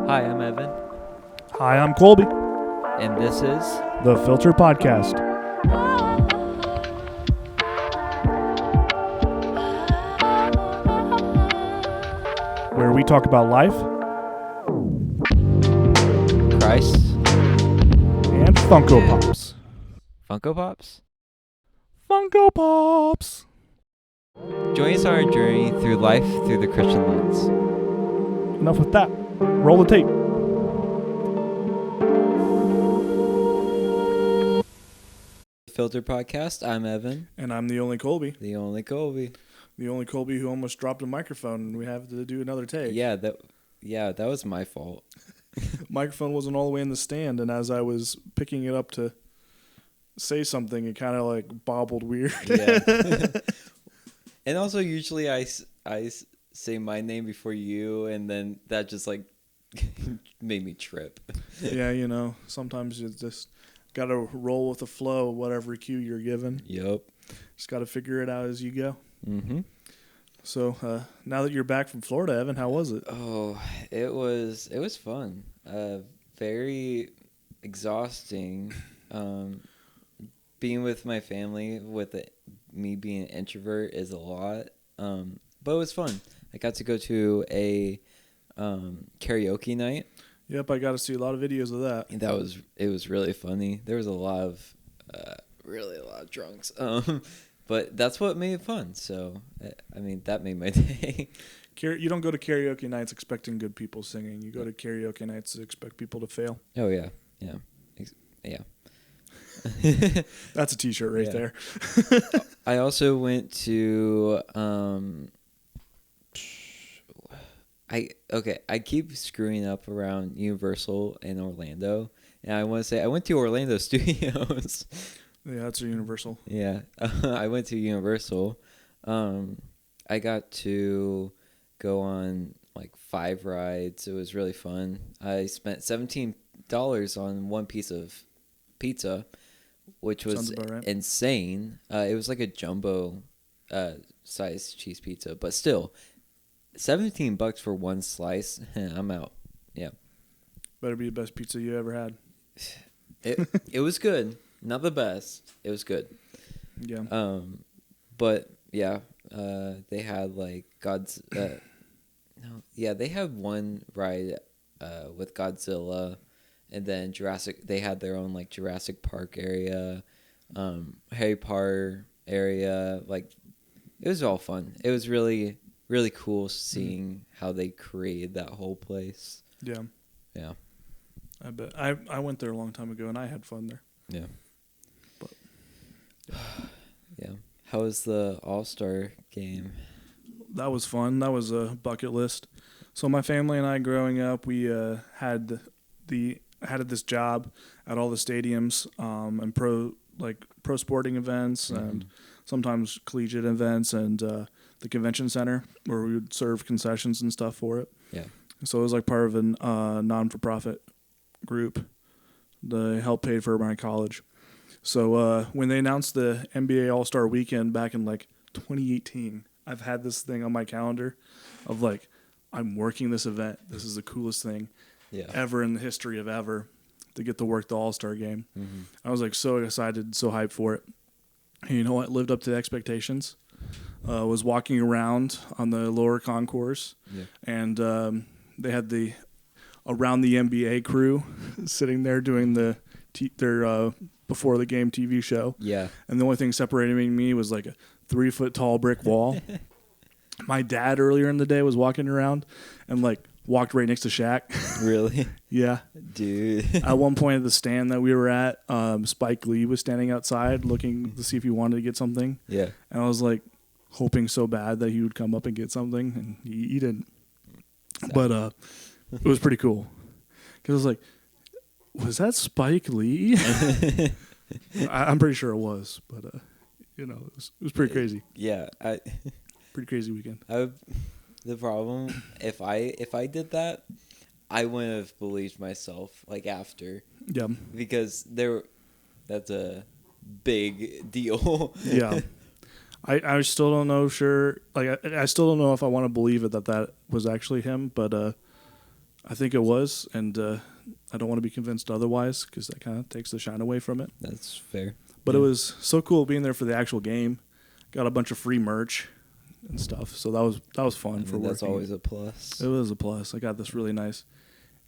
Hi, I'm Evan, Hi, I'm Colby, and this is the Filter Podcast. Where we talk about life Christ and Funko Pops. Funko Pops. Funko Pops! Join us on our journey through life through the Christian lens. Enough with that. Roll the tape. Filter Podcast. I'm Evan, And I'm the only Colby. the only Colby. The only Colby who almost dropped a microphone and we have to do another take. Yeah, that was my fault. Microphone wasn't all the way in the stand, and as I was picking it up to say something, it kind of like bobbled weird. Yeah. And also, usually I say my name before you, and then that just like made me trip. Yeah, you know, sometimes you just got to roll with the flow, whatever cue you're given. Yep. Just got to figure it out as you go. Mm-hmm. So now that you're back from Florida, Evan, how was it? Oh, it was fun. Very exhausting. Being with my family me being an introvert is a lot. But it was fun. I got to go to a karaoke night. Yep, I got to see a lot of videos of that. And it was really funny. There was a lot of drunks. But that's what made it fun. So, I mean, that made my day. You don't go to karaoke nights expecting good people singing. You go to karaoke nights to expect people to fail. Oh, yeah. Yeah. Yeah. That's a t-shirt right there. I also went to I keep screwing up around Universal in Orlando, and I want to say I went to Orlando Studios. Yeah, that's a Universal. Yeah. I went to Universal. I got to go on like 5 rides. It was really fun. I spent $17 on one piece of pizza, which was right. insane. It was like a jumbo size cheese pizza, but still $17 for one slice. I'm out. Yeah. Better be the best pizza you ever had. It was good. Not the best. It was good. Yeah. But yeah, they had like they had one ride with Godzilla, and then Jurassic. They had their own like Jurassic Park area, Harry Potter area. Like, it was all fun. It was really, really cool seeing how they created that whole place. Yeah. Yeah. I bet. I went there a long time ago and I had fun there. Yeah. But yeah. How was the All-Star game? that was fun. That was a bucket list. So my family and I growing up, we had this job at all the stadiums and pro sporting events and sometimes collegiate events and the convention center where we would serve concessions and stuff for it. Yeah. So it was like part of a non-for-profit group. They helped pay for my college. So when they announced the NBA All-Star Weekend back in like 2018, I've had this thing on my calendar of like, I'm working this event. This is the coolest thing ever in the history of ever to get to work the All-Star game. Mm-hmm. I was like so excited, so hyped for it. And you know what? Lived up to the expectations. Was walking around on the lower concourse, and they had the Around the NBA crew sitting there doing their before the game TV show. Yeah. And the only thing separating me was like a 3-foot tall brick wall. My dad earlier in the day was walking around and like walked right next to Shaq. Really? Yeah. Dude. At one point at the stand that we were at, Spike Lee was standing outside looking to see if he wanted to get something. Yeah. And I was like hoping so bad that he would come up and get something, and he didn't. Exactly. But it was pretty cool. Because I was like, was that Spike Lee? I'm pretty sure it was, but it was pretty crazy. Yeah. Pretty crazy weekend. The problem, if I did that, I wouldn't have believed myself like after. Yeah. Because that's a big deal. Yeah. I still don't know. Sure, like I still don't know if I want to believe it that was actually him. But I think it was, and I don't want to be convinced otherwise because that kind of takes the shine away from it. That's fair. But it was so cool being there for the actual game. Got a bunch of free merch and stuff, so that was fun for working. That's always a plus. It was a plus. I got this really nice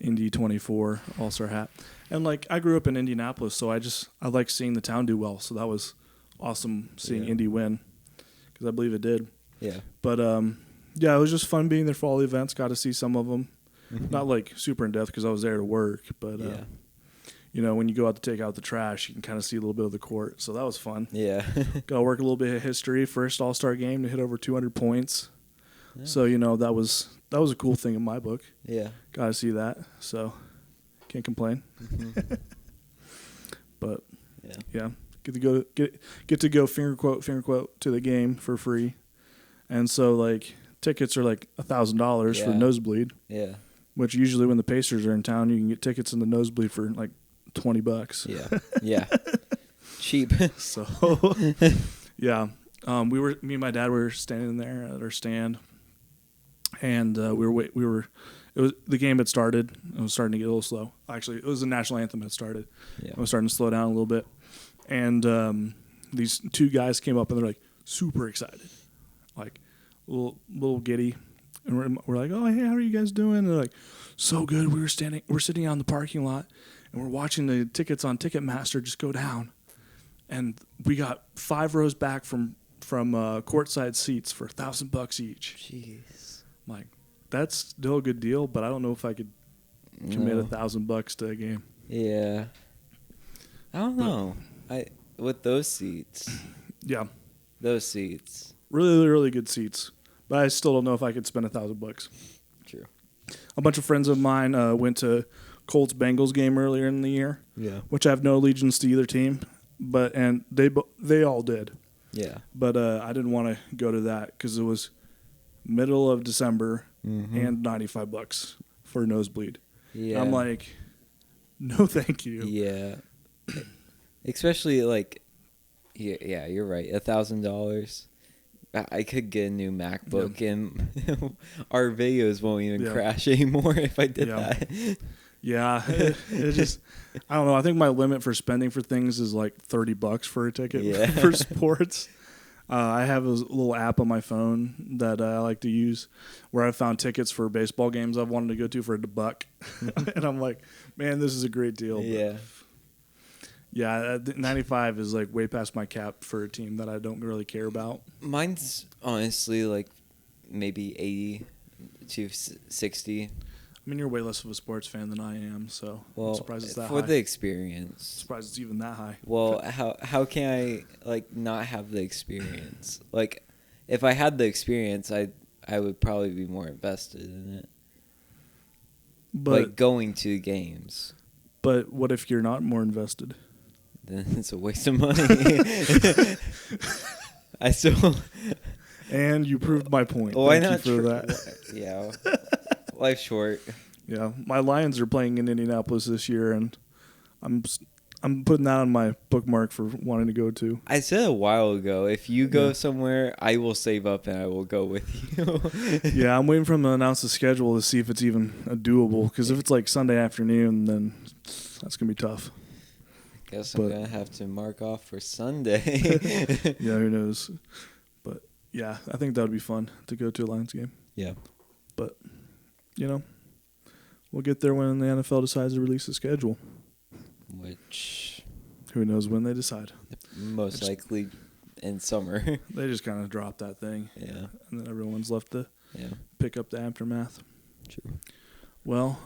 Indy 24 All-Star hat, and like I grew up in Indianapolis, so I like seeing the town do well. So that was awesome seeing Indy win because I believe it did. Yeah. But yeah, it was just fun being there for all the events. Got to see some of them. Not like super in depth because I was there to work, but you know, when you go out to take out the trash, you can kind of see a little bit of the court. So that was fun. Yeah. Got to work a little bit of history. First All-Star game to hit over 200 points. Yeah. So, you know, that was a cool thing in my book. Yeah. Got to see that. So, can't complain. But yeah, get to go finger quote to the game for free. And so like tickets are like $1,000 for nosebleed. Yeah. Which usually when the Pacers are in town, you can get tickets in the nosebleed for like $20. Yeah. Yeah. Cheap. So, yeah. Me and my dad were standing there at our stand, and the game had started. It was starting to get a little slow. Actually, it was the national anthem had started. Yeah. It was starting to slow down a little bit, and these two guys came up and they're like super excited, like little giddy. And we're like, oh, hey, how are you guys doing? And they're like, so good. We're sitting out in the parking lot, and we're watching the tickets on Ticketmaster just go down. And we got 5 rows back from courtside seats for $1,000 each. Jeez. I'm like, that's still a good deal, but I don't know if I could commit $1,000 to a game. Yeah. I don't know. With those seats. Yeah. Those seats. Really, really good seats. But I still don't know if I could spend $1,000. True. A bunch of friends of mine went to Colts Bengals game earlier in the year. Yeah. Which I have no allegiance to either team, and they all did. Yeah. But I didn't want to go to that because it was middle of December and $95 for a nosebleed. Yeah. I'm like, no, thank you. Yeah. Especially like, yeah, you're right. $1,000. I could get a new MacBook, and our videos won't even crash anymore if I did that. Yeah, it just, I don't know. I think my limit for spending for things is like $30 for a ticket for sports. I have a little app on my phone that I like to use where I found tickets for baseball games I've wanted to go to for $1. And I'm like, man, this is a great deal. Yeah. Yeah, 95 is like way past my cap for a team that I don't really care about. Mine's honestly like maybe 80 to 60. I mean, you're way less of a sports fan than I am, so I'm surprised it's that high. For the experience. I'm surprised it's even that high. Well, how can I like not have the experience? Like, if I had the experience, I would probably be more invested in it. But like going to games. But what if you're not more invested? Then it's a waste of money. I still. And you proved my point. Why not for that? Yeah, life's short. Yeah, my Lions are playing in Indianapolis this year, and I'm putting that on my bookmark for wanting to go to. I said a while ago, if you go somewhere, I will save up and I will go with you. Yeah, I'm waiting for them to announce the schedule to see if it's even doable. Because if it's like Sunday afternoon, then that's gonna be tough. Guess I'm gonna have to mark off for Sunday. Yeah, who knows? But yeah, I think that would be fun to go to a Lions game. Yeah, but you know, we'll get there when the NFL decides to release the schedule. Which, who knows when they decide? Most likely in summer. They just kind of drop that thing. Yeah, and then everyone's left to pick up the aftermath. True. Well,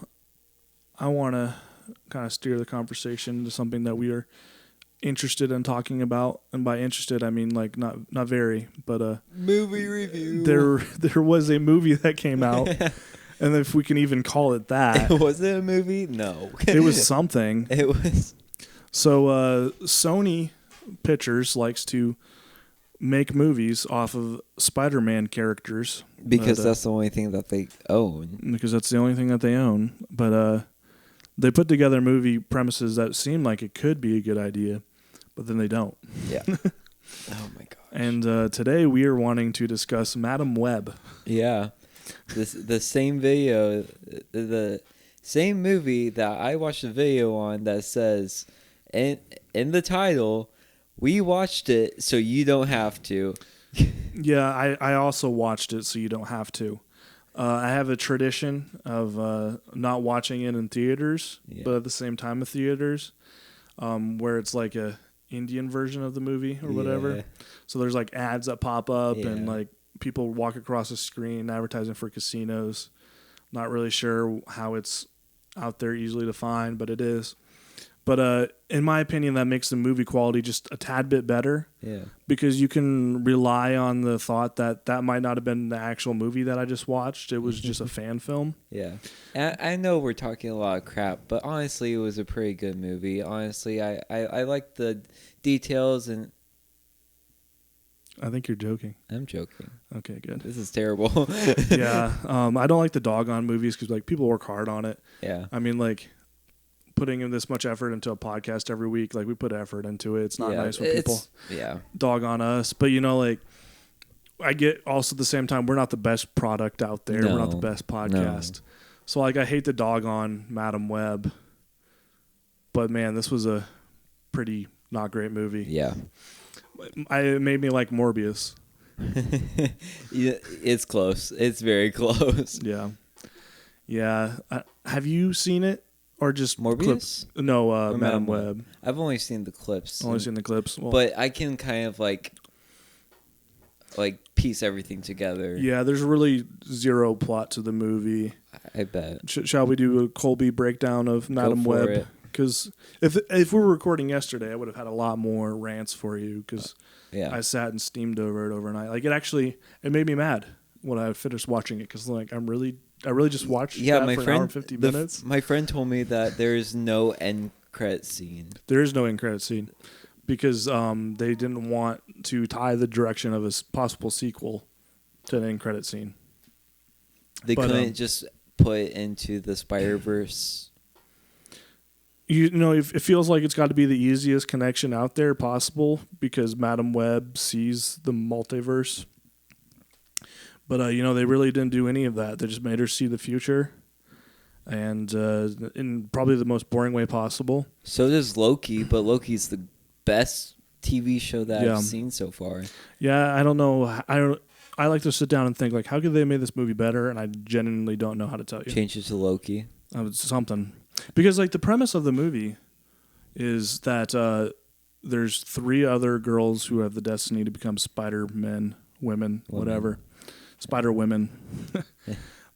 I want to kind of steer the conversation to something that we are interested in talking about, and by interested I mean like not very, but movie review. There was a movie that came out, and if we can even call it that. Was it a movie? No, it was something. It was. So Sony Pictures likes to make movies off of Spider-Man characters because that's the only thing that they own. Because that's the only thing that they own, but they put together movie premises that seem like it could be a good idea, but then they don't. Yeah. Oh, my gosh. And today we are wanting to discuss Madam Web. Yeah. The same video, Same movie that I watched a video on that says in the title, we watched it so you don't have to. Yeah, I also watched it, so you don't have to. I have a tradition of not watching it in theaters, but at the same time of theaters, where it's like a Indian version of the movie or whatever. Yeah. So there's like ads that pop up Yeah. and like people walk across the screen advertising for casinos. Not really sure how it's out there easily to find, but it is. But in my opinion, that makes the movie quality just a tad bit better. Yeah. Because you can rely on the thought that that might not have been the actual movie that I just watched. It was just a fan film. Yeah. And I know we're talking a lot of crap, but honestly, it was a pretty good movie. Honestly, I like the details, and I think you're joking. I'm joking. Okay, good. This is terrible. Yeah. I don't like the doggone movies because like people work hard on it. Yeah. I mean, like putting in this much effort into a podcast every week, like we put effort into it. It's not nice when people dog on us. But you know, like I get also at the same time, we're not the best product out there. No, we're not the best podcast. No. So like I hate to dog on Madam Web, but man, this was a pretty not great movie. Yeah. It made me like Morbius. Yeah, it's close. It's very close. Yeah. Yeah. Have you seen it? Or just Morbius? No, Madam Web. I've only seen the clips. Only seen the clips. Well, but I can kind of like piece everything together. Yeah, there's really zero plot to the movie. I bet. Shall we do a Colby breakdown of Madam Web? Because if we were recording yesterday, I would have had a lot more rants for you because I sat and steamed over it overnight. Like it made me mad when I finished watching it because like I really just watched that for an hour and 50 minutes. My friend told me that there is no end credit scene. There is no end credit scene because they didn't want to tie the direction of a possible sequel to an end credit scene. They couldn't just put it into the Spider-Verse. You know, it feels like it's got to be the easiest connection out there possible because Madam Web sees the multiverse. But, you know, they really didn't do any of that. They just made her see the future and in probably the most boring way possible. So does Loki, but Loki's the best TV show that I've seen so far. Yeah, I don't know. I like to sit down and think, like, how could they have made this movie better? And I genuinely don't know how to tell you. Change it to Loki. Something. Because, like, the premise of the movie is that there's 3 other girls who have the destiny to become Spider-Men, women, whatever. Spider women.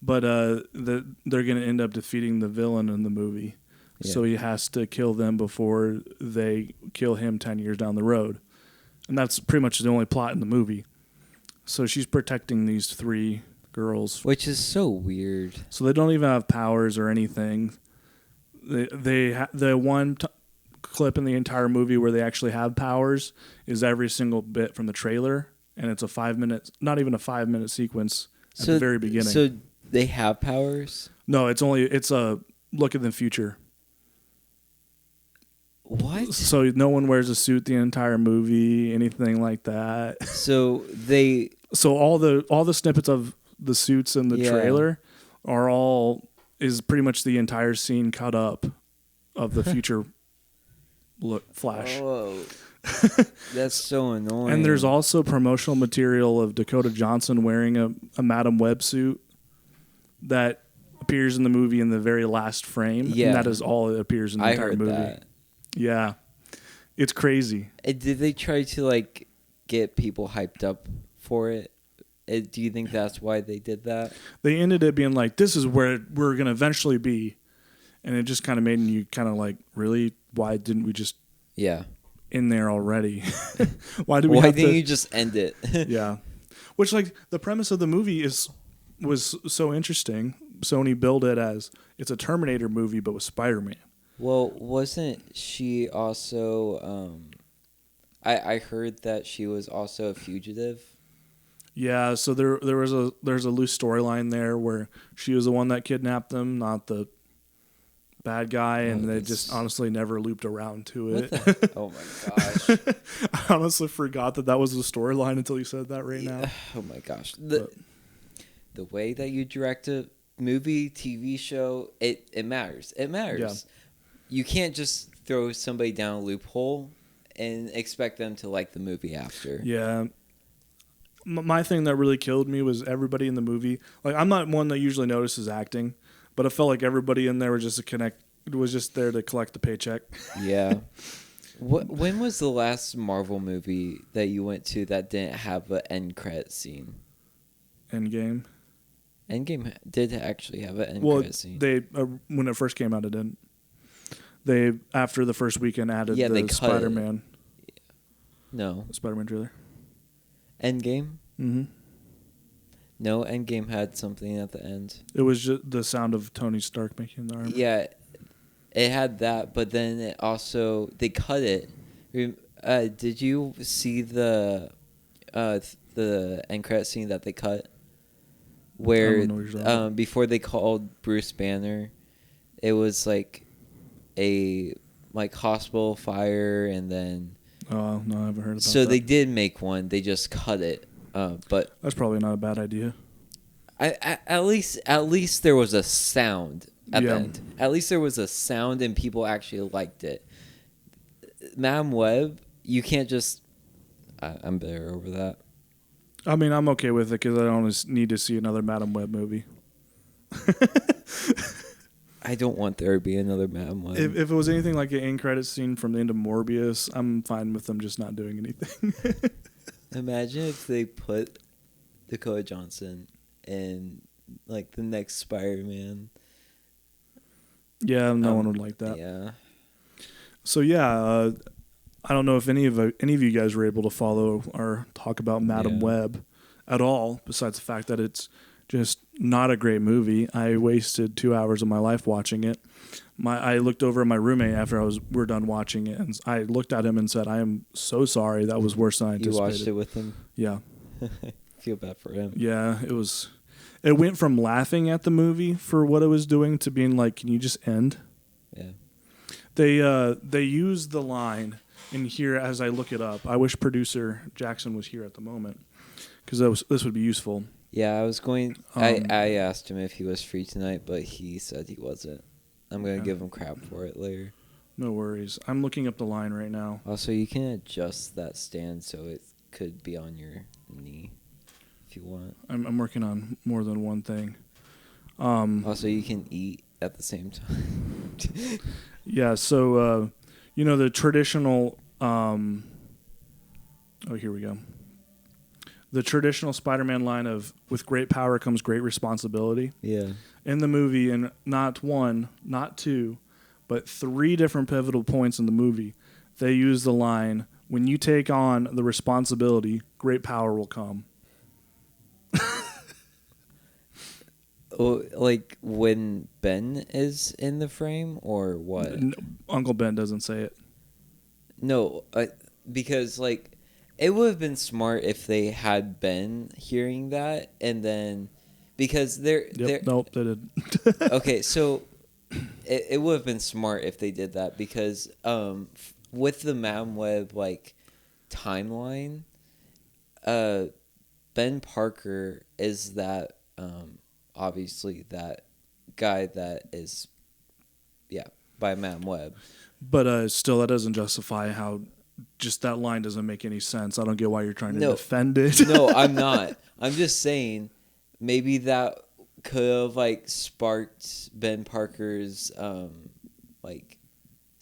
But they're going to end up defeating the villain in the movie. Yeah. So he has to kill them before they kill him 10 years down the road. And that's pretty much the only plot in the movie. So she's protecting these 3 girls. Which is so weird. So they don't even have powers or anything. The one clip in the entire movie where they actually have powers is every single bit from the trailer. And it's a 5-minute, not even a 5-minute sequence at the very beginning. So they have powers? No, it's a look at the future. What? So no one wears a suit the entire movie, anything like that. So all the snippets of the suits in the trailer is pretty much the entire scene cut up of the future flash. Whoa. That's so annoying. And there's also promotional material of Dakota Johnson wearing a Madam Web suit that appears in the movie in the very last frame. Yeah. And that is all it appears in the entire movie. That. Yeah. It's crazy. Did they try to get people hyped up for it? Do you think that's why they did that? They ended it being like, this is where we're going to eventually be. And it just kind of made you kind of like, really? Why didn't we just... Yeah. In there already. Why didn't you just end it? Yeah. Which, like, the premise of the movie was so interesting. Sony billed it as it's a Terminator movie, but with Spider-Man. Well, wasn't she also... I heard that she was also a fugitive. Yeah, so there's a loose storyline there where she was the one that kidnapped them, not the bad guy, and they just honestly never looped around to it. Oh my gosh. I honestly forgot that was the storyline until you said that right now. Oh my gosh. The way that you direct it movie, TV show, it matters. It matters. You can't just throw somebody down a loophole and expect them to like the movie after. Yeah. My thing that really killed me was everybody in the movie. Like, I'm not one that usually notices acting, but I felt like everybody in there was just there to collect the paycheck. Yeah. When was the last Marvel movie that you went to that didn't have an end credit scene? Endgame. Endgame did actually have an end credit scene. They when it first came out, it didn't. They, after the first weekend, added they the Spider-Man. No. Spider-Man trailer. Endgame? Mm-hmm. No, Endgame had something at the end. It was just the sound of Tony Stark making the armor. Yeah, it had that, but then it also, they cut it. Did you see the end credit scene that they cut? Where before they called Bruce Banner, it was like a hospital fire, and then no, I haven't heard about that. So they did make one. They just cut it, but that's probably not a bad idea. At least there was a sound at the end. At least there was a sound, and people actually liked it. Madam Web, you can't just. I'm bitter over that. I mean, I'm okay with it because I don't need to see another Madam Web movie. I don't want there to be another Madam Web. If it was anything like an end credit scene from the end of Morbius, I'm fine with them just not doing anything. Imagine if they put Dakota Johnson in the next Spider-Man. Yeah, no one would like that. Yeah. So I don't know if any of you guys were able to follow or talk about Madam Web at all, besides the fact that it's just not a great movie. I wasted 2 hours of my life watching it. I looked over at my roommate after we're done watching it, and I looked at him and said, "I am so sorry. That was worse than I anticipated." You watched it with him? Yeah. Feel bad for him. Yeah, it was. It went from laughing at the movie for what it was doing to being like, "Can you just end?" Yeah. They used the line in here as I look it up. I wish producer Jackson was here at the moment because this would be useful. Yeah, I was going. I asked him if he was free tonight, but he said he wasn't. I'm going to give him crap for it later. No worries. I'm looking up the line right now. Also, you can adjust that stand so it could be on your knee if you want. I'm working on more than one thing. Also, you can eat at the same time. Yeah, so, the traditional... here we go. The traditional Spider-Man line of, with great power comes great responsibility. Yeah. In the movie, and not one, not two, but 3 different pivotal points in the movie, they use the line, when you take on the responsibility, great power will come. Like when Ben is in the frame, or what? Uncle Ben doesn't say it. No, because it would have been smart if they had Ben hearing that, and then because nope, they didn't. Okay, so it would have been smart if they did that, because with the Madam Web timeline, Ben Parker is that obviously that guy that is by Madam Web. But still, that doesn't justify how just that line doesn't make any sense. I don't get why you're trying to defend it. No, I'm not. I'm just saying maybe that could have sparked Ben Parker's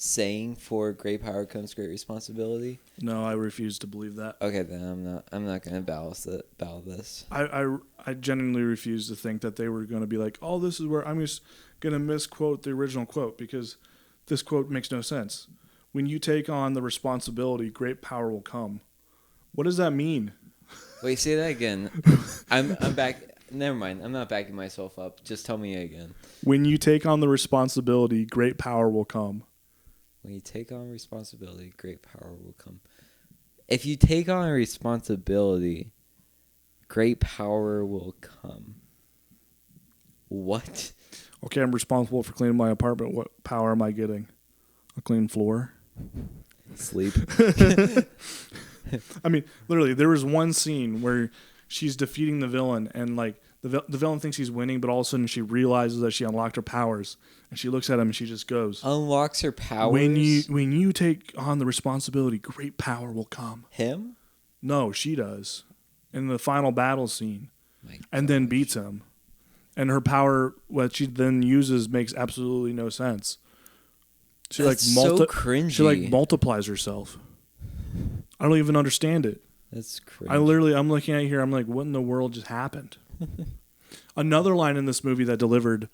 saying for great power comes great responsibility. No, I refuse to believe that. Okay, then I'm not going to battle this. I genuinely refuse to think that they were going to be like, oh, this is where I'm just going to misquote the original quote, because this quote makes no sense. When you take on the responsibility, great power will come. What does that mean? Wait, say that again. I'm back. Never mind. I'm not backing myself up. Just tell me again. When you take on the responsibility, great power will come. When you take on responsibility, great power will come. If you take on a responsibility, great power will come. What? Okay, I'm responsible for cleaning my apartment. What power am I getting? A clean floor? Sleep. I mean, literally, there was one scene where she's defeating the villain, and The villain thinks he's winning, but all of a sudden she realizes that she unlocked her powers, and she looks at him and she just goes, Unlocks her powers? When you take on the responsibility, great power will come. Him? No, she does. In the final battle scene. And then beats him. And her power, what she then uses, makes absolutely no sense. She so cringy. She multiplies herself. I don't even understand it. That's cringy. I'm looking at it here. I'm like, what in the world just happened? Another line in this movie that delivered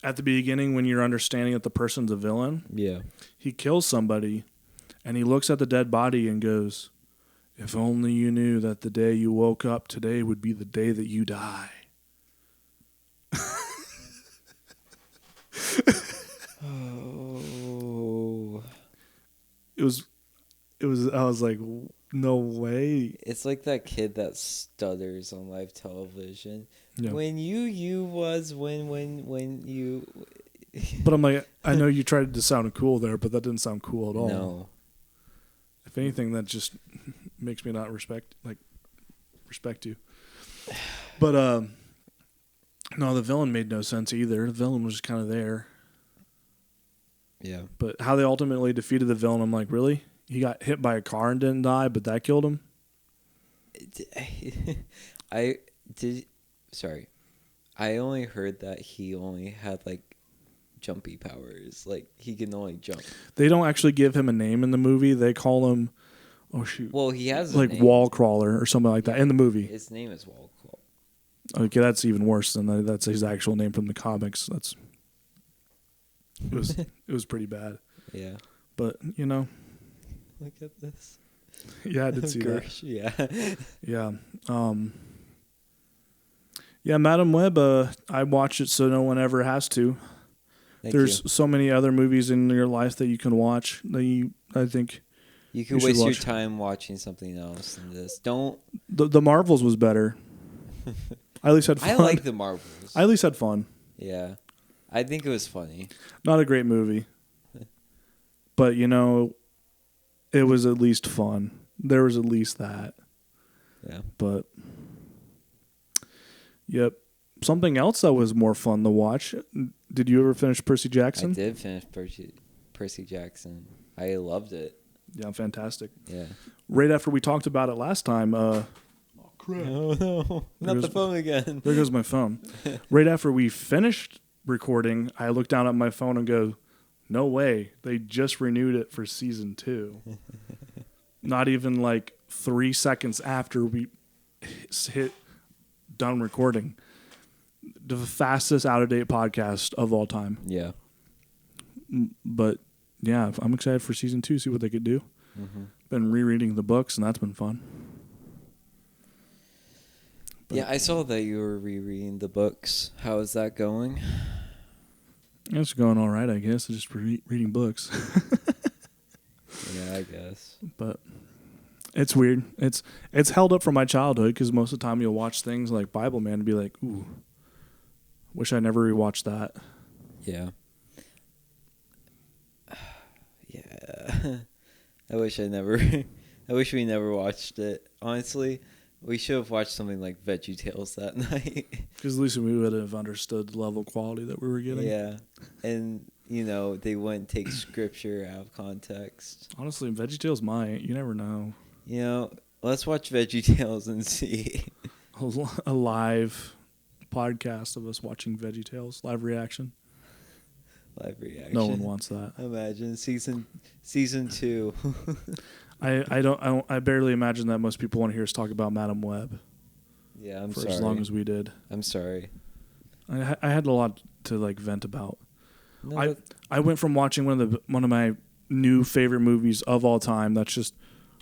at the beginning when you're understanding that the person's a villain. Yeah. He kills somebody, and he looks at the dead body and goes, "If only you knew that the day you woke up today would be the day that you die." Oh. It was. I was like, no way. It's like that kid that stutters on live television. Yeah. When you was when you. But I'm like, I know you tried to sound cool there, but that didn't sound cool at all. No. If anything, that just makes me not respect you. But no, the villain made no sense either. The villain was just kind of there. Yeah. But how they ultimately defeated the villain, I'm like, really? He got hit by a car and didn't die, but that killed him? Sorry. I only heard that he only had jumpy powers. Like he can only jump. They don't actually give him a name in the movie. They call him, oh shoot. Well, he has a name. Wall Crawler or something like that in the movie. His name is Wall Crawler. Okay, that's even worse than that. That's his actual name from the comics. It was pretty bad. Yeah. But, you know. Look at this. Yeah, I did see that. Yeah. Yeah. Yeah, Madam Web, I watch it so no one ever has to. There's so many other movies in your life that you can watch that I think you can waste your time watching something else than this. Don't. The Marvels was better. I at least had fun. I like the Marvels. I at least had fun. Yeah. I think it was funny. Not a great movie. But, you know, it was at least fun. There was at least that. Yeah. But, yep. Something else that was more fun to watch. Did you ever finish Percy Jackson? I did finish Percy Jackson. I loved it. Yeah, fantastic. Yeah. Right after we talked about it last time, oh, crap. Oh, no. Not the phone again. There goes my phone. Right after we finished recording, I looked down at my phone and go, no way. They just renewed it for season 2. Not even 3 seconds after we hit done recording. The fastest out-of-date podcast of all time. Yeah. But, yeah, I'm excited for season 2, see what they could do. Mm-hmm. Been rereading the books, and that's been fun. But yeah, I saw that you were rereading the books. How is that going? It's going all right, I guess. Just reading books. Yeah, I guess. But it's weird. It's held up from my childhood because most of the time you'll watch things like Bible Man and be like, ooh, wish I never rewatched that. Yeah. Yeah. I wish we never watched it. Honestly, we should have watched something like VeggieTales that night. Because at least we would have understood the level of quality that we were getting. Yeah. And, they wouldn't take scripture out of context. Honestly, VeggieTales might. You never know. Let's watch VeggieTales and see. A live podcast of us watching VeggieTales. Live reaction. Live reaction. No one wants that. Imagine season 2. I barely imagine that most people want to hear us talk about Madam Web. Yeah, I'm for sorry. As long as we did. I'm sorry. I had a lot to vent about. No, I went from watching one of my new favorite movies of all time that's just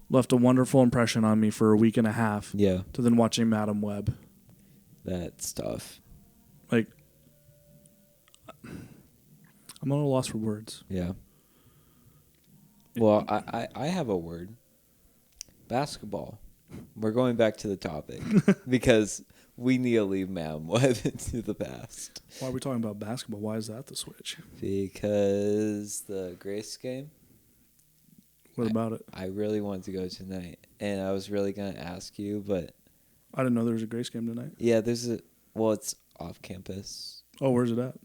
left a wonderful impression on me for a week and a half. Yeah. To then watching Madam Web. That stuff. I'm at a loss for words. Yeah. Well, I have a word. Basketball. We're going back to the topic because we need to leave Madam Web into the past. Why are we talking about basketball? Why is that the switch? Because the Grace game. What about it? I really wanted to go tonight, and I was really going to ask you, but... I didn't know there was a Grace game tonight. Yeah, there's Well, it's off campus. Oh, where's it at?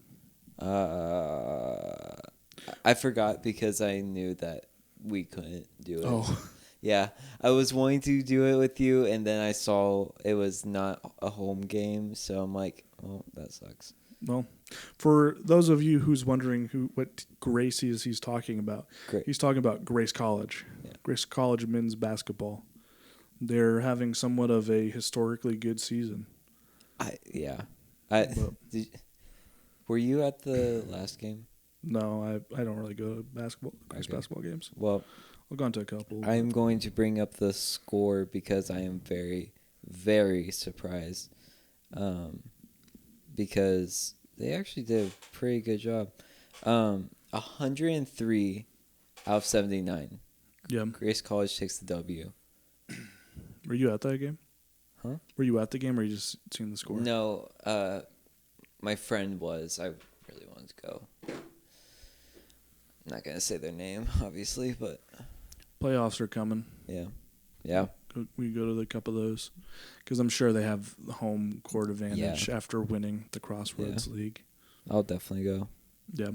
I forgot because I knew that we couldn't do it. Oh. Yeah, I was wanting to do it with you, and then I saw it was not a home game, so I'm like, oh, that sucks. Well, for those of you who's wondering what Grace he's talking about, Great. he's talking about Grace College. Yeah. Grace College men's basketball. They're having somewhat of a historically good season. Were you at the last game? No, I don't really go to basketball games. Well, I've gone to a couple. I'm going to bring up the score because I am very, very surprised. Because they actually did a pretty good job. 103 out of 79. Yeah. Grace College takes the W. Were you at that game? Huh? Were you at the game or you just seen the score? No, my friend was. I really wanted to go. I'm not going to say their name, obviously, but... Playoffs are coming. Yeah. Yeah. We go to a couple of those because I'm sure they have the home court advantage after winning the Crossroads League. I'll definitely go. Yeah.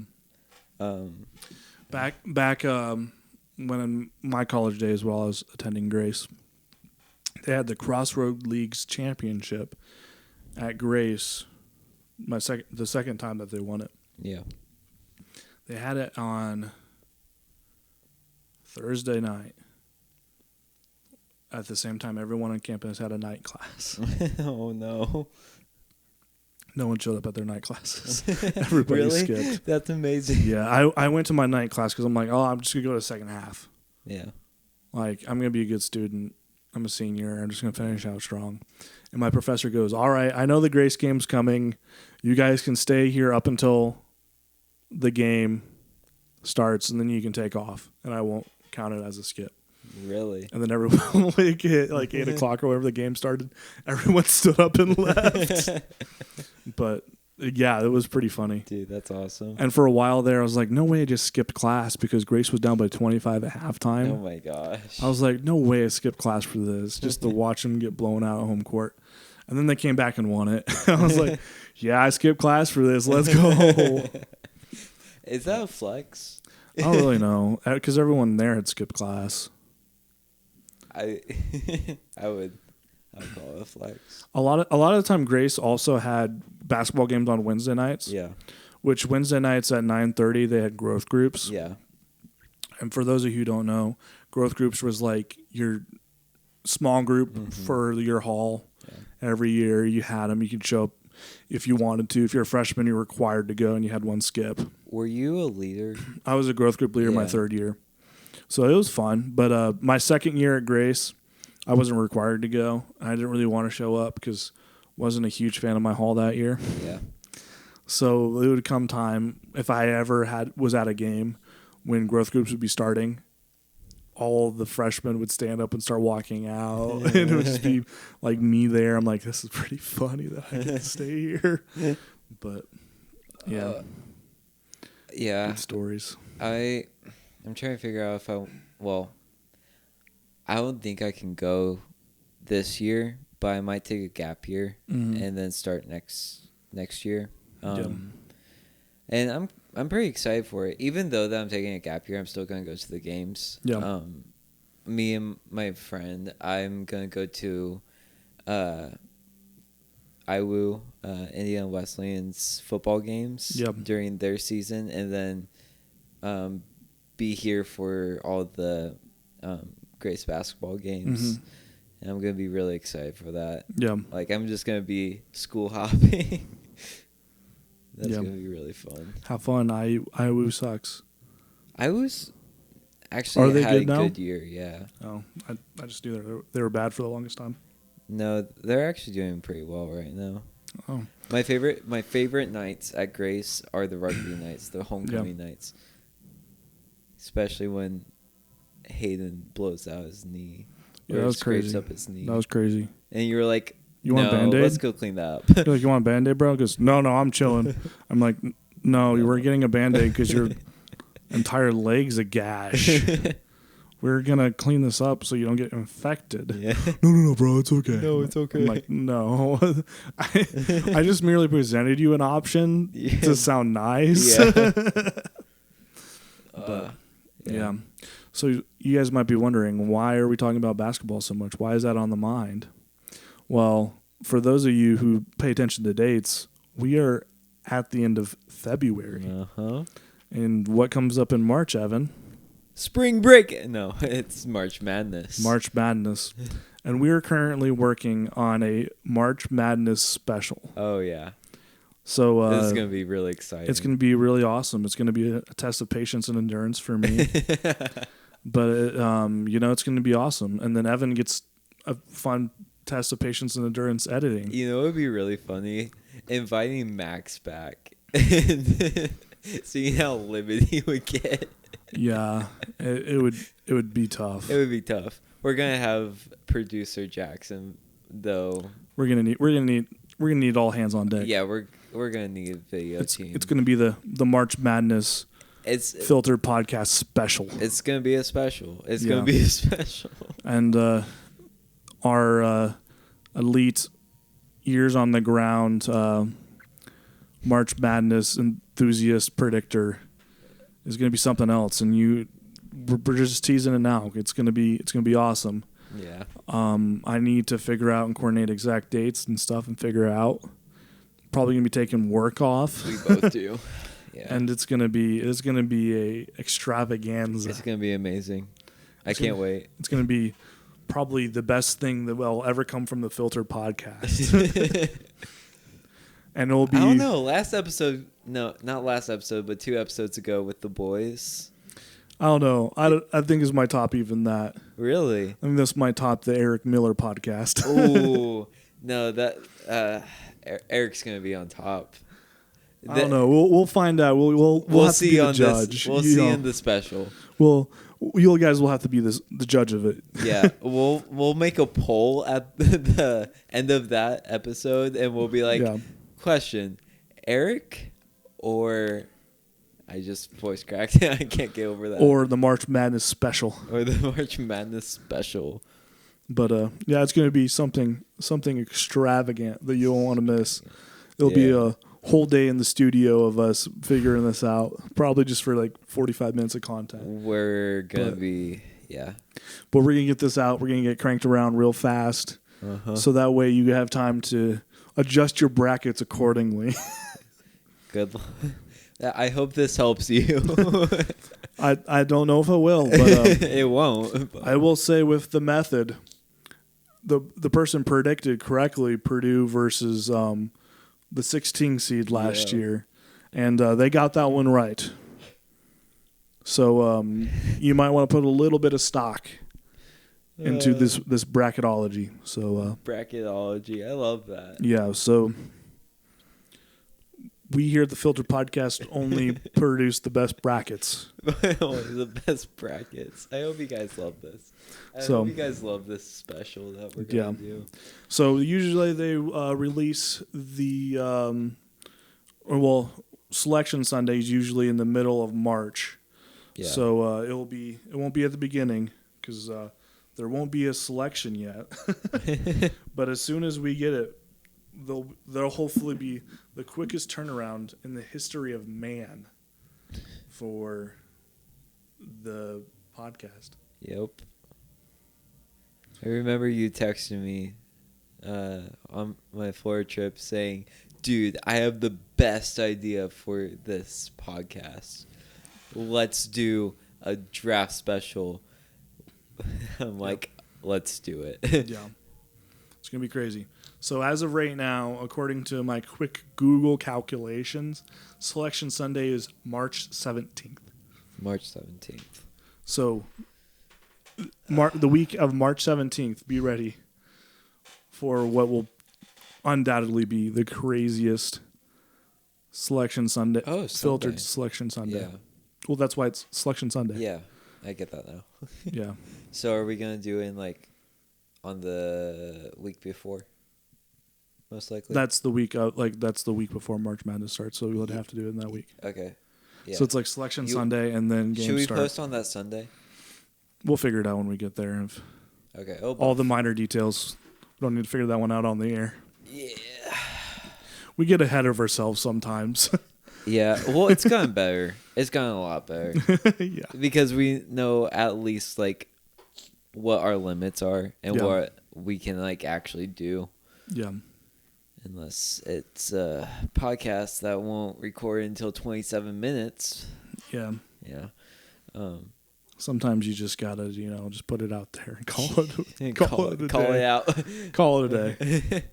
Back when in my college days while I was attending Grace, they had the Crossroad Leagues Championship at Grace. The second time that they won it. Yeah. They had it on Thursday night. At the same time, everyone on campus had a night class. Oh, no. No one showed up at their night classes. Everybody really? skipped. That's amazing. Yeah, I went to my night class because I'm like, oh, I'm just going to go to the second half. Yeah. Like, I'm going to be a good student. I'm a senior. I'm just going to finish out strong. And my professor goes, all right, I know the Grace game's coming. You guys can stay here up until the game starts, and then you can take off, and I won't count it as a skip. Really? And then everyone, like 8 o'clock or whatever the game started, everyone stood up and left. But, yeah, it was pretty funny. Dude, that's awesome. And for a while there, I was like, no way I just skipped class because Grace was down by 25 at halftime. Oh, my gosh. I was like, no way I skipped class for this, just to watch them get blown out at home court. And then they came back and won it. I was like, yeah, I skipped class for this. Let's go. Is that a flex? I don't really know because everyone there had skipped class. I would call it a flex. A lot of the time, Grace also had basketball games on Wednesday nights. Yeah. Which Wednesday nights at 9:30 they had growth groups. Yeah. And for those of you who don't know, growth groups was like your small group for your hall. Yeah. Every year you had them. You could show up if you wanted to. If you're a freshman, you're required to go, and you had one skip. Were you a leader? I was a growth group leader my third year. So it was fun. But my second year at Grace, I wasn't required to go. I didn't really want to show up because wasn't a huge fan of my hall that year. Yeah. So it would come time, if I ever was at a game when growth groups would be starting, all the freshmen would stand up and start walking out. And it would just be like me there. I'm like, this is pretty funny that I get to stay here. But, yeah. Yeah. Good stories. I'm trying to figure out if I don't think I can go this year, but I might take a gap year and then start next year. And I'm pretty excited for it. Even though that I'm taking a gap year, I'm still going to go to the games. Yeah. Me and my friend, I'm going to go to IWU, Indiana Wesleyan's football games during their season, and then be here for all the Grace basketball games. And I'm going to be really excited for that. Yeah. Like, I'm just going to be school hopping. That's going to be really fun. Have fun. IWU sucks. IWU's actually had a good year, yeah. Oh, I just knew they were bad for the longest time. No, they're actually doing pretty well right now. Oh. My favorite nights at Grace are the rugby nights, the homecoming nights. Especially when Hayden blows out his knee. Yeah, that was crazy. Up his knee. That was crazy. And you were like, you want a Band-Aid? Let's go clean that up. You're like, you want a Band-Aid, bro? He goes, no, I'm chilling. I'm like, no, you were getting a Band-Aid because your entire leg's a gash. we're going to clean this up so you don't get infected. Yeah. No, bro, it's okay. No, it's okay. I'm like, no. I just merely presented you an option to sound nice. Yeah. But, yeah. So you guys might be wondering, why are we talking about basketball so much? Why is that on the mind? Well, for those of you who pay attention to dates, we are at the end of February. Uh-huh. And what comes up in March, Evan? Spring break. No, it's March Madness. March Madness. And we are currently working on a March Madness special. Oh, yeah. So this is going to be really exciting. It's going to be really awesome. It's going to be a test of patience and endurance for me. But, it's going to be awesome. And then Evan gets a fun test of patience and endurance editing. You know, it would be really funny inviting Max back. Seeing how limited he would get. Yeah, it would be tough. It would be tough. We're gonna have producer Jackson though. We're gonna need all hands on deck. Yeah, we're gonna need a video team. It's gonna be the March Madness filtered podcast special. It's gonna be a special. It's gonna be a special. And our elite ears on the ground March Madness enthusiast predictor is going to be something else, and we're just teasing it now. It's going to be awesome. Yeah. I need to figure out and coordinate exact dates and stuff, and figure out. Probably going to be taking work off. We both do. Yeah. And it's going to be a extravaganza. It's going to be amazing. I can't wait. It's going to be probably the best thing that will ever come from the Filtered podcast. And it'll be. I don't know. Not last episode, but 2 episodes ago with the boys. I don't know. I think is my top even that. Really? I think that's my top, the Eric Miller podcast. Oh no, that Eric's gonna be on top. I don't know. We'll find out. We'll have see to be the on judge. This. We'll see in the special. You guys will have to be the judge of it. Yeah, we'll make a poll at the end of that episode, and we'll be like, question, Eric or I just voice cracked. I can't get over that. Or the March Madness special. But it's going to be something extravagant that you don't want to miss. It'll be a whole day in the studio of us figuring this out. Probably just for like 45 minutes of content. We're going to be, But we're going to get this out. We're going to get cranked around real fast. Uh-huh. So that way you have time to adjust your brackets accordingly. Good. I hope this helps you. I don't know if it will, but it won't. I will say with the method, the person predicted correctly Purdue versus the 16 seed last year, and they got that one right. So you might want to put a little bit of stock into this bracketology. So bracketology, I love that. Yeah, so we here at the Filter Podcast only produce the best brackets. The best brackets. I hope you guys love this. I hope you guys love this special that we're going to do. So usually they release the Selection Sunday is usually in the middle of March. Yeah. So it won't be at the beginning because there won't be a selection yet. But as soon as we get it, there'll hopefully be the quickest turnaround in the history of man for the podcast. Yep. I remember you texting me on my Florida trip saying, dude, I have the best idea for this podcast. Let's do a draft special. I'm like, let's do it. Yeah. It's going to be crazy. So as of right now, according to my quick Google calculations, Selection Sunday is March 17th. March 17th. So the week of March 17th, be ready for what will undoubtedly be the craziest Selection Sunday. Oh, filtered Selection Sunday. Yeah. Well, that's why it's Selection Sunday. Yeah, I get that now. Yeah. So are we going to do it on the week before? Most likely. That's the week before March Madness starts, so we would have to do it in that week. Okay. Yeah. So it's like Selection Sunday and then game start. Should we post on that Sunday? We'll figure it out when we get there. Okay. All the minor details. We don't need to figure that one out on the air. Yeah. We get ahead of ourselves sometimes. Yeah. Well, it's gotten better. It's gotten a lot better. Yeah. Because we know at least like what our limits are and what we can like actually do. Yeah. Unless it's a podcast that won't record until 27 minutes. Yeah. Yeah. Sometimes you just gotta, just put it out there and call it. Call it a call day. it out. Call it a day.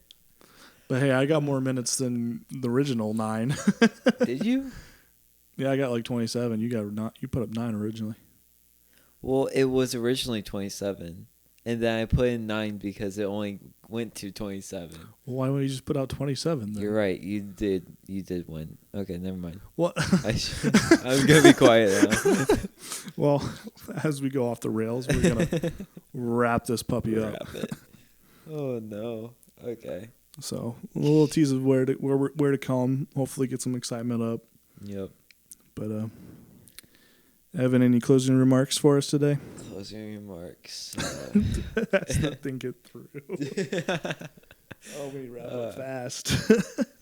But hey, I got more minutes than the original 9. Did you? Yeah, I got like 27. You put up 9 originally. Well, it was originally 27, and then I put in 9 because it only went to 27. Well, why wouldn't you just put out 27 then? You're right. You did win. Okay, never mind. What? I'm gonna be quiet now. Well, as we go off the rails, we're gonna wrap this puppy up. Wrap it. Oh no. Okay. So a little tease of where to come. Hopefully, get some excitement up. Yep. But Evan, any closing remarks for us today? Closing remarks. That's not think it through. Oh, we wrap it fast.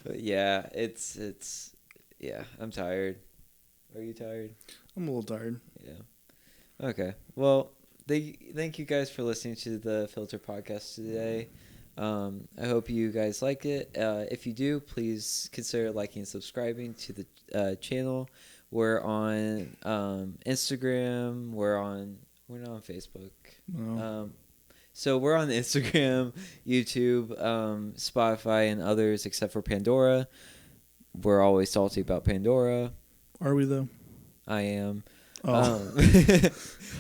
But yeah, it's yeah. I'm tired. Are you tired? I'm a little tired. Yeah. Okay. Well, thank you guys for listening to the Filter Podcast today. I hope you guys like it. If you do, please consider liking and subscribing to the channel. We're on Instagram. We're not on Facebook. No. So we're on Instagram, YouTube, Spotify, and others except for Pandora. We're always salty about Pandora. Are we though? I am. Oh.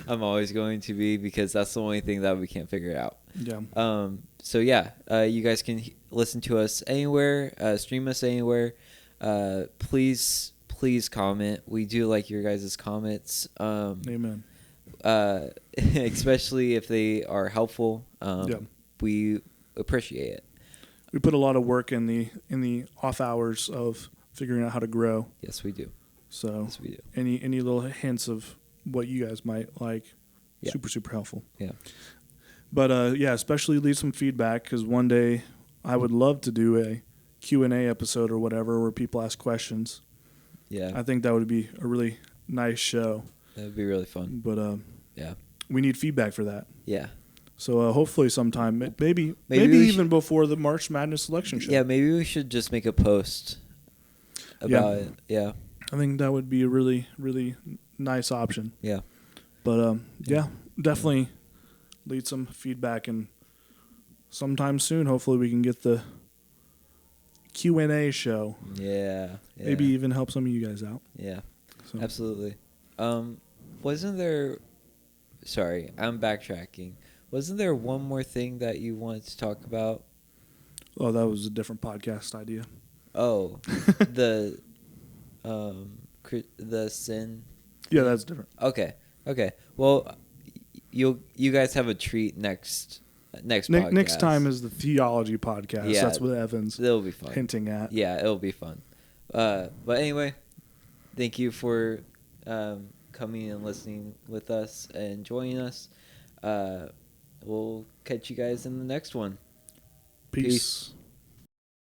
I'm always going to be because that's the only thing that we can't figure out. Yeah. So yeah, you guys can listen to us anywhere, stream us anywhere. Please comment. We do like your guys' comments. Amen. Especially if they are helpful. We appreciate it. We put a lot of work in the off hours of figuring out how to grow. Yes, we do. So yes, we do. Any little hints of what you guys might like, super helpful. Yeah. But especially leave some feedback because one day I would love to do a Q&A episode or whatever where people ask questions. Yeah. I think that would be a really nice show. That would be really fun. But yeah, we need feedback for that. Yeah. So hopefully sometime, maybe even before the March Madness selection show. Yeah, maybe we should just make a post about it. Yeah. I think that would be a really, really nice option. Yeah. But definitely leave some feedback, and sometime soon, hopefully, we can get the Q&A show. Yeah. Maybe even help some of you guys out. Yeah. So. Absolutely. Wasn't there? Sorry, I'm backtracking. Wasn't there one more thing that you wanted to talk about? Oh, that was a different podcast idea. Oh, the sin. Yeah, that's different. Okay. Well, you guys have a treat next podcast. Next time is the theology podcast. Yeah, that's what Evan's it'll be fun. hinting at. Yeah, it'll be fun. But anyway, thank you for coming and listening with us and joining us. We'll catch you guys in the next one. Peace.